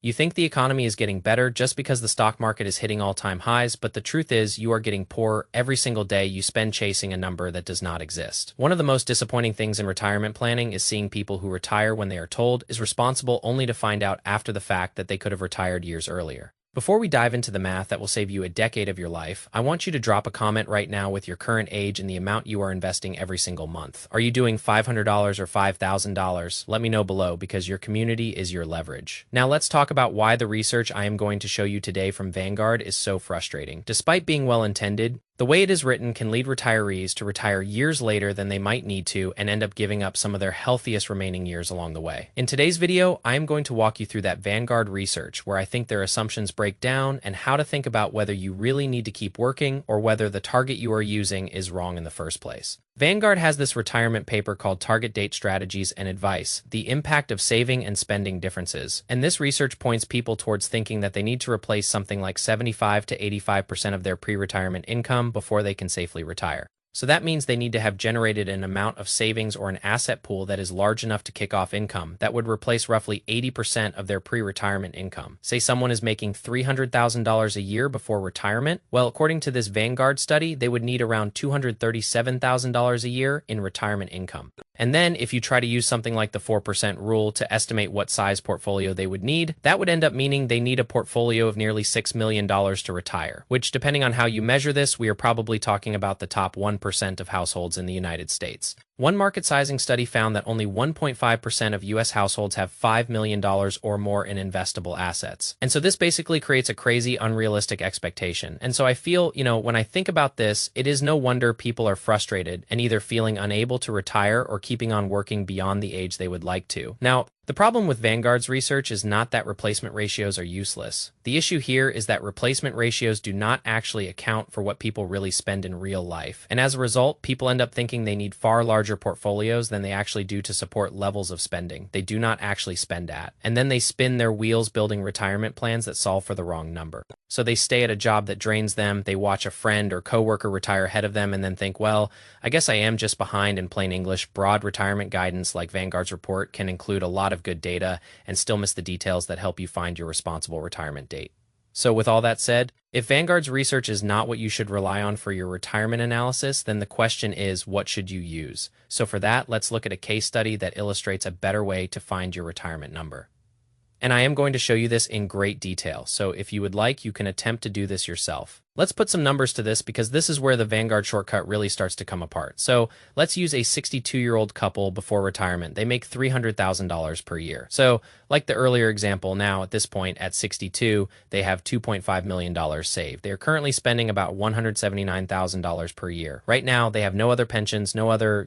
You think the economy is getting better just because the stock market is hitting all-time highs, but the truth is you are getting poorer every single day you spend chasing a number that does not exist. One of the most disappointing things in retirement planning is seeing people who retire when they are told is responsible only to find out after the fact that they could have retired years earlier. Before we dive into the math that will save you a decade of your life, I want you to drop a comment right now with your current age and the amount you are investing every single month. Are you doing $500 or $5,000? Let me know below because your community is your leverage. Now let's talk about why the research I am going to show you today from Vanguard is so frustrating. Despite being well-intended, the way it is written can lead retirees to retire years later than they might need to and end up giving up some of their healthiest remaining years along the way. In today's video, I am going to walk you through that Vanguard research where I think their assumptions break down and how to think about whether you really need to keep working or whether the target you are using is wrong in the first place. Vanguard has this retirement paper called Target Date Strategies and Advice, the impact of saving and spending differences. And this research points people towards thinking that they need to replace something like 75 to 85% of their pre-retirement income before they can safely retire. So that means they need to have generated an amount of savings or an asset pool that is large enough to kick off income that would replace roughly 80% of their pre-retirement income. Say someone is making $300,000 a year before retirement. Well, according to this Vanguard study, they would need around $237,000 a year in retirement income. And then if you try to use something like the 4% rule to estimate what size portfolio they would need, that would end up meaning they need a portfolio of nearly $6 million to retire, which depending on how you measure this, we are probably talking about the top 1% of households in the United States. One market sizing study found that only 1.5% of U.S. households have $5 million or more in investable assets. And so this basically creates a crazy, unrealistic expectation. And so I feel, when I think about this, it is no wonder people are frustrated and either feeling unable to retire or keeping on working beyond the age they would like to. Now, the problem with Vanguard's research is not that replacement ratios are useless. The issue here is that replacement ratios do not actually account for what people really spend in real life. And as a result, people end up thinking they need far larger portfolios than they actually do to support levels of spending they do not actually spend at. And then they spin their wheels building retirement plans that solve for the wrong number. So they stay at a job that drains them, they watch a friend or coworker retire ahead of them and then think, well, I guess I am just behind. In plain English, broad retirement guidance like Vanguard's report can include a lot of good data and still miss the details that help you find your responsible retirement date. So with all that said, if Vanguard's research is not what you should rely on for your retirement analysis, then the question is, what should you use? So for that, let's look at a case study that illustrates a better way to find your retirement number. And I am going to show you this in great detail, so if you would like, you can attempt to do this yourself. Let's put some numbers to this because this is where the Vanguard shortcut really starts to come apart. So let's use a 62-year-old couple before retirement. They make $300,000 per year. So like the earlier example, now at this point at 62, they have $2.5 million saved. They are currently spending about $179,000 per year. Right now, they have no other pensions, no other,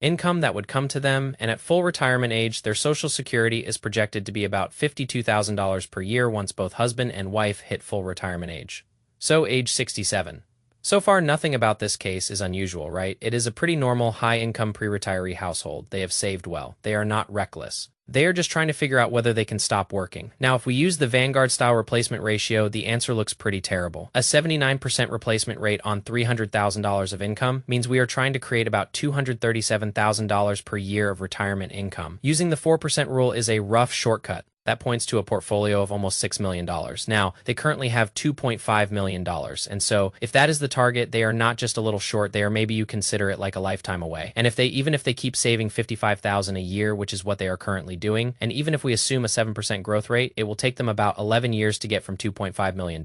income that would come to them. And at full retirement age, their Social Security is projected to be about $52,000 per year once both husband and wife hit full retirement age. So age 67. So far, nothing about this case is unusual, right? It is a pretty normal high-income pre-retiree household. They have saved well. They are not reckless. They are just trying to figure out whether they can stop working. Now, if we use the Vanguard-style replacement ratio, the answer looks pretty terrible. A 79% replacement rate on $300,000 of income means we are trying to create about $237,000 per year of retirement income. Using the 4% rule is a rough shortcut. That points to a portfolio of almost $6 million. Now, they currently have $2.5 million. And so if that is the target, they are not just a little short. They are, maybe you consider it like a lifetime away. And even if they keep saving $55,000 a year, which is what they are currently doing, and even if we assume a 7% growth rate, it will take them about 11 years to get from $2.5 million,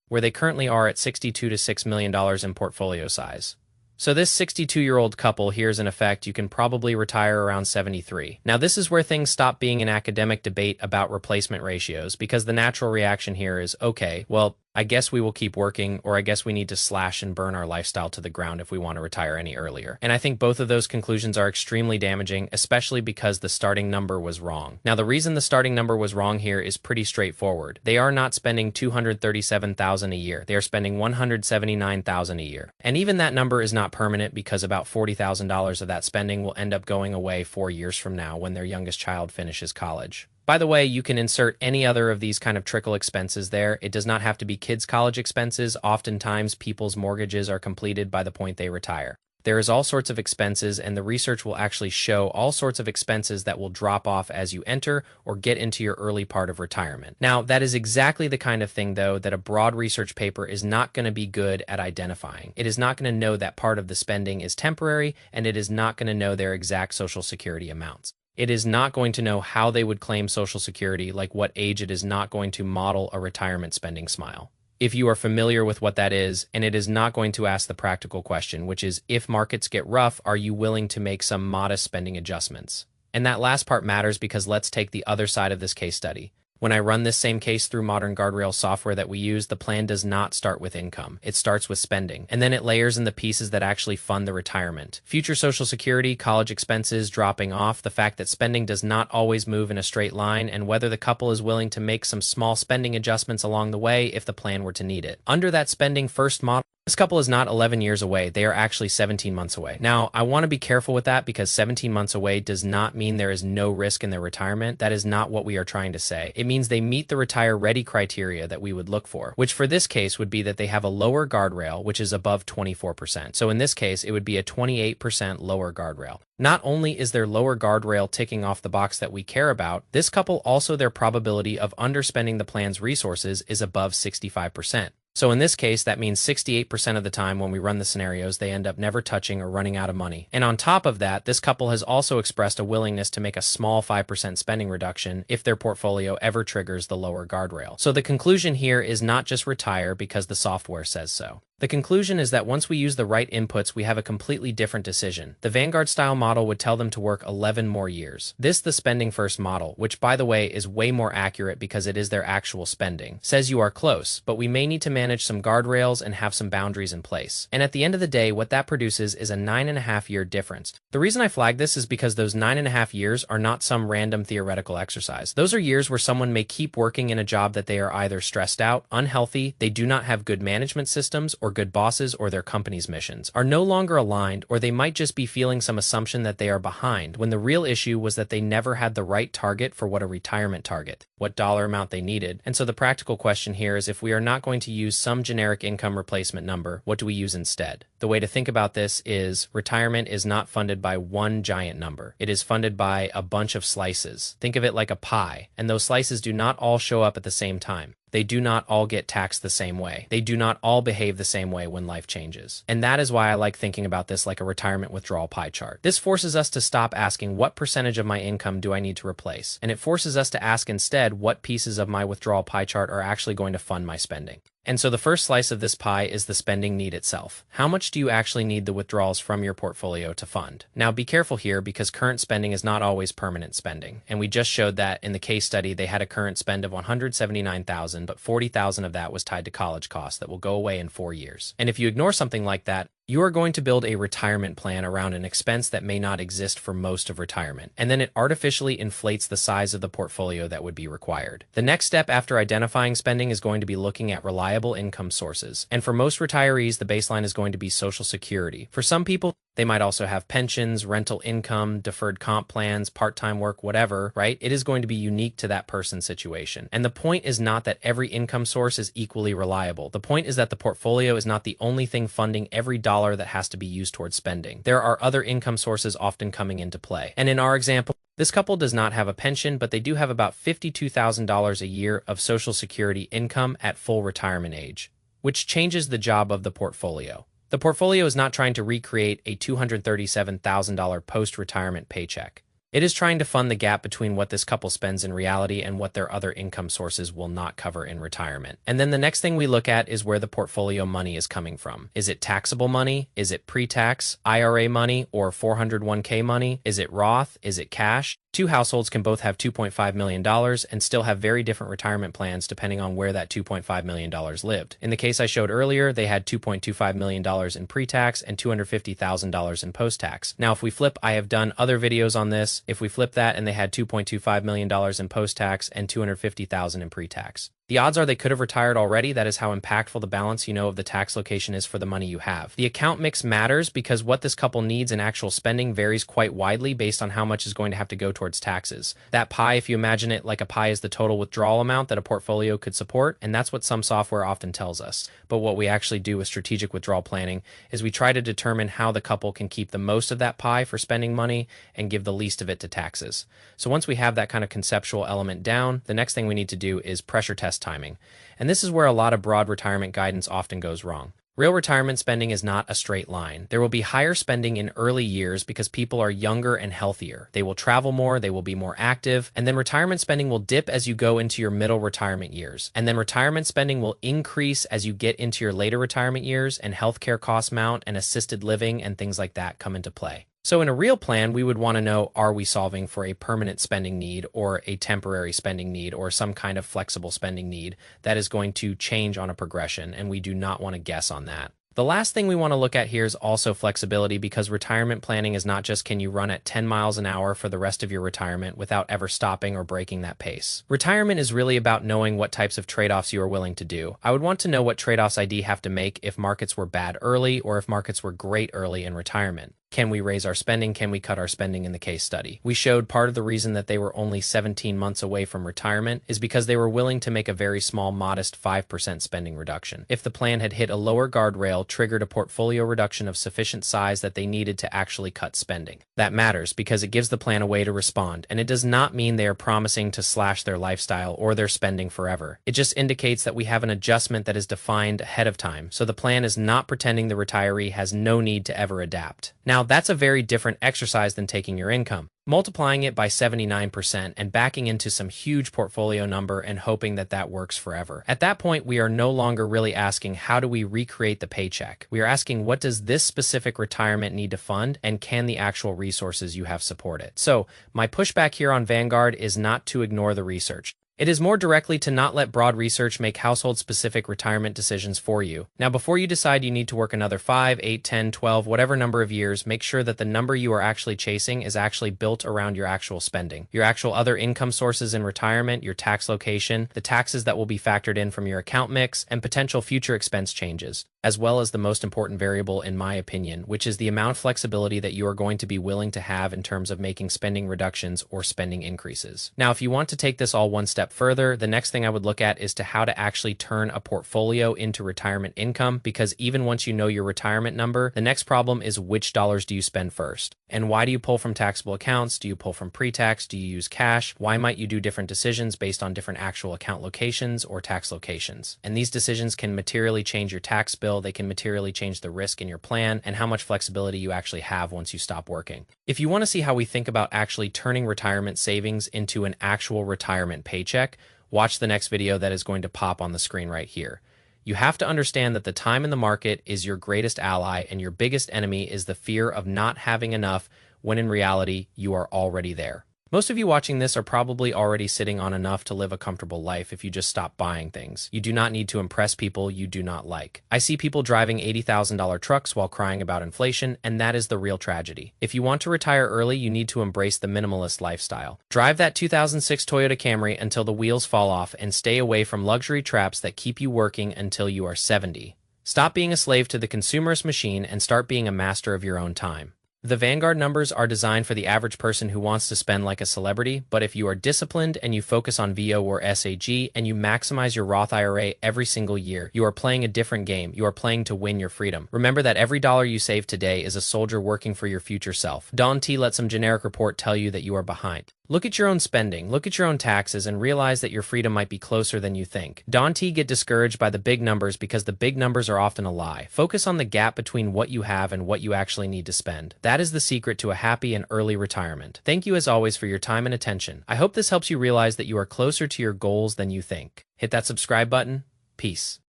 where they currently are at $62 to $6 million in portfolio size. So this 62-year-old couple, here's an effect, you can probably retire around 73. Now this is where things stop being an academic debate about replacement ratios, because the natural reaction here is, okay, well, I guess we will keep working, or I guess we need to slash and burn our lifestyle to the ground if we want to retire any earlier. And I think both of those conclusions are extremely damaging, especially because the starting number was wrong. Now, the reason the starting number was wrong here is pretty straightforward. They are not spending $237,000 a year. They are spending $179,000 a year. And even that number is not permanent because about $40,000 of that spending will end up going away 4 years from now when their youngest child finishes college. By the way, you can insert any other of these kind of trickle expenses there. It does not have to be kids' college expenses. Oftentimes, people's mortgages are completed by the point they retire. There is all sorts of expenses, and the research will actually show all sorts of expenses that will drop off as you enter or get into your early part of retirement. Now, that is exactly the kind of thing, though, that a broad research paper is not going to be good at identifying. It is not going to know that part of the spending is temporary, and it is not going to know their exact Social Security amounts. It is not going to know how they would claim Social Security, like what age. It is not going to model a retirement spending smile, if you are familiar with what that is, and it is not going to ask the practical question, which is, if markets get rough, are you willing to make some modest spending adjustments? And that last part matters because let's take the other side of this case study. When I run this same case through modern guardrail software that we use, the plan does not start with income. It starts with spending, and then it layers in the pieces that actually fund the retirement. Future Social Security, college expenses dropping off, the fact that spending does not always move in a straight line, and whether the couple is willing to make some small spending adjustments along the way if the plan were to need it. Under that spending first model, this couple is not 11 years away. They are actually 17 months away. Now, I want to be careful with that because 17 months away does not mean there is no risk in their retirement. That is not what we are trying to say. It means they meet the retire-ready criteria that we would look for, which for this case would be that they have a lower guardrail, which is above 24%. So in this case, it would be a 28% lower guardrail. Not only is their lower guardrail ticking off the box that we care about, this couple also their probability of underspending the plan's resources is above 65%. So in this case, that means 68% of the time when we run the scenarios, they end up never touching or running out of money. And on top of that, this couple has also expressed a willingness to make a small 5% spending reduction if their portfolio ever triggers the lower guardrail. So the conclusion here is not just retire because the software says so. The conclusion is that once we use the right inputs, we have a completely different decision. The Vanguard style model would tell them to work 11 more years. The spending first model, which by the way is way more accurate because it is their actual spending, says you are close, but we may need to manage some guardrails and have some boundaries in place. And at the end of the day, what that produces is a 9.5-year difference. The reason I flag this is because those 9.5 years are not some random theoretical exercise. Those are years where someone may keep working in a job that they are either stressed out, unhealthy, they do not have good management systems, or good bosses, or their company's missions are no longer aligned, or they might just be feeling some assumption that they are behind when the real issue was that they never had the right target for what a retirement target, what dollar amount they needed. And so the practical question here is, if we are not going to use some generic income replacement number, what do we use instead? The way to think about this is retirement is not funded by one giant number. It is funded by a bunch of slices. Think of it like a pie, and those slices do not all show up at the same time. They do not all get taxed the same way. They do not all behave the same way when life changes. And that is why I like thinking about this like a retirement withdrawal pie chart. This forces us to stop asking what percentage of my income do I need to replace, and it forces us to ask instead what pieces of my withdrawal pie chart are actually going to fund my spending. And so the first slice of this pie is the spending need itself. How much do you actually need the withdrawals from your portfolio to fund? Now be careful here because current spending is not always permanent spending. And we just showed that in the case study, they had a current spend of $179,000, but $40,000 of that was tied to college costs that will go away in 4 years. And if you ignore something like that, you are going to build a retirement plan around an expense that may not exist for most of retirement, and then it artificially inflates the size of the portfolio that would be required. The next step after identifying spending is going to be looking at reliable income sources. And for most retirees, the baseline is going to be Social Security. For some people, they might also have pensions, rental income, deferred comp plans, part-time work, whatever, right? It is going to be unique to that person's situation. And the point is not that every income source is equally reliable. The point is that the portfolio is not the only thing funding every dollar that has to be used towards spending. There are other income sources often coming into play. And in our example, this couple does not have a pension, but they do have about $52,000 a year of Social Security income at full retirement age, which changes the job of the portfolio. The portfolio is not trying to recreate a $237,000 post-retirement paycheck. It is trying to fund the gap between what this couple spends in reality and what their other income sources will not cover in retirement. And then the next thing we look at is where the portfolio money is coming from. Is it taxable money? Is it pre-tax, IRA money, or 401k money? Is it Roth? Is it cash? Two households can both have $2.5 million and still have very different retirement plans depending on where that $2.5 million lived. In the case I showed earlier, they had $2.25 million in pre-tax and $250,000 in post-tax. Now, if we flip, I have done other videos on this. If we flip that and they had $2.25 million in post-tax and $250,000 in pre-tax. The odds are they could have retired already. That is how impactful the balance of the tax location is for the money you have. The account mix matters because what this couple needs in actual spending varies quite widely based on how much is going to have to go towards taxes. That pie, if you imagine it like a pie, is the total withdrawal amount that a portfolio could support, and that's what some software often tells us. But what we actually do with strategic withdrawal planning is we try to determine how the couple can keep the most of that pie for spending money and give the least of it to taxes. So once we have that kind of conceptual element down, the next thing we need to do is pressure test timing. And this is where a lot of broad retirement guidance often goes wrong. Real retirement spending is not a straight line. There will be higher spending in early years because people are younger and healthier. They will travel more, they will be more active, and then retirement spending will dip as you go into your middle retirement years. And then retirement spending will increase as you get into your later retirement years and healthcare costs mount and assisted living and things like that come into play. So in a real plan, we would want to know, are we solving for a permanent spending need or a temporary spending need or some kind of flexible spending need that is going to change on a progression, and we do not want to guess on that. The last thing we want to look at here is also flexibility, because retirement planning is not just can you run at 10 miles an hour for the rest of your retirement without ever stopping or breaking that pace. Retirement is really about knowing what types of trade-offs you are willing to do. I would want to know what trade-offs I'd have to make if markets were bad early or if markets were great early in retirement. Can we raise our spending? Can we cut our spending in the case study? We showed part of the reason that they were only 17 months away from retirement is because they were willing to make a very small, modest 5% spending reduction. If the plan had hit a lower guardrail, triggered a portfolio reduction of sufficient size that they needed to actually cut spending. That matters because it gives the plan a way to respond, and it does not mean they are promising to slash their lifestyle or their spending forever. It just indicates that we have an adjustment that is defined ahead of time, so the plan is not pretending the retiree has no need to ever adapt. Now, that's a very different exercise than taking your income, multiplying it by 79% and backing into some huge portfolio number and hoping that that works forever. At that point, we are no longer really asking, how do we recreate the paycheck? We are asking, what does this specific retirement need to fund, and can the actual resources you have support it? So my pushback here on Vanguard is not to ignore the research. It is more directly to not let broad research make household-specific retirement decisions for you. Now, before you decide you need to work another 5, 8, 10, 12, whatever number of years, make sure that the number you are actually chasing is actually built around your actual spending, your actual other income sources in retirement, your tax location, the taxes that will be factored in from your account mix, and potential future expense changes, as well as the most important variable, in my opinion, which is the amount of flexibility that you are going to be willing to have in terms of making spending reductions or spending increases. Now, if you want to take this all one step further, the next thing I would look at is to how to actually turn a portfolio into retirement income, because even once you know your retirement number, the next problem is which dollars do you spend first? And why do you pull from taxable accounts? Do you pull from pre-tax? Do you use cash? Why might you do different decisions based on different actual account locations or tax locations? And these decisions can materially change your tax bill. They can materially change the risk in your plan and how much flexibility you actually have once you stop working. If you want to see how we think about actually turning retirement savings into an actual retirement paycheck, watch the next video that is going to pop on the screen right here. You have to understand that the time in the market is your greatest ally, and your biggest enemy is the fear of not having enough, when in reality, you are already there. Most of you watching this are probably already sitting on enough to live a comfortable life if you just stop buying things. You do not need to impress people you do not like. I see people driving $80,000 trucks while crying about inflation, and that is the real tragedy. If you want to retire early, you need to embrace the minimalist lifestyle. Drive that 2006 Toyota Camry until the wheels fall off, and stay away from luxury traps that keep you working until you are 70. Stop being a slave to the consumerist machine and start being a master of your own time. The Vanguard numbers are designed for the average person who wants to spend like a celebrity, but if you are disciplined and you focus on VO or SAG and you maximize your Roth IRA every single year, you are playing a different game. You are playing to win your freedom. Remember that every dollar you save today is a soldier working for your future self. Don T let some generic report tell you that you are behind. Look at your own spending, look at your own taxes, and realize that your freedom might be closer than you think. Don T get discouraged by the big numbers because the big numbers are often a lie. Focus on the gap between what you have and what you actually need to spend. That is the secret to a happy and early retirement. Thank you as always for your time and attention. I hope this helps you realize that you are closer to your goals than you think. Hit that subscribe button. Peace.